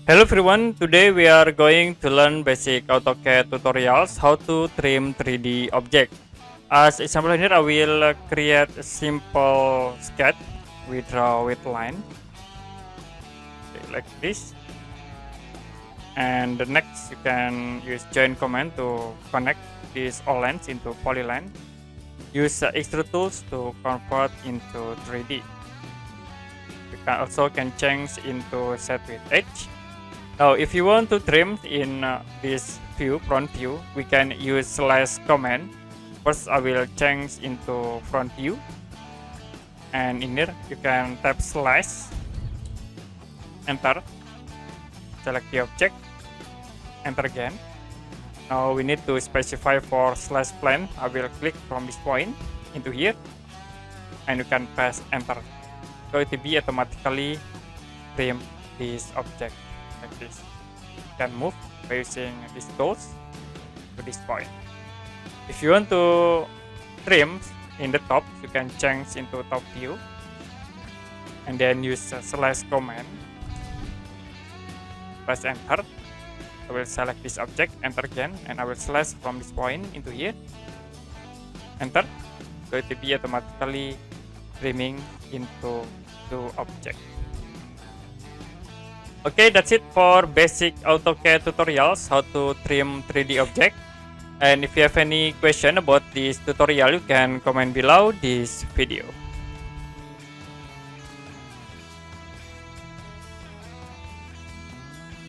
Hello everyone, today we are going to learn basic AutoCAD tutorials how to trim 3D object. As example here, I will create a simple sketch. We draw with line, okay, like this. And the next you can use join command to connect these all lines into polyline. Use extrude tools to convert into 3D. You can also change into set with edge. Now, if you want to trim in this view, front view, we can use slash command. First, I will change into front view. And in here, you can type slash, enter, select the object, enter again. Now, we need to specify for slash plane. I will click from this point into here. And you can press enter. So it will be automatically trim this object. Like this. You can move by using these tools to this point. If you want to trim in the top, you can change into top view and then use slash command. Press enter. I will select this object, enter again, and I will slash from this point into here. Enter. So it will be automatically trimming into the object. Okay, that's it for basic AutoCAD tutorials, how to trim 3D object. And if you have any question about this tutorial, you can comment below this video.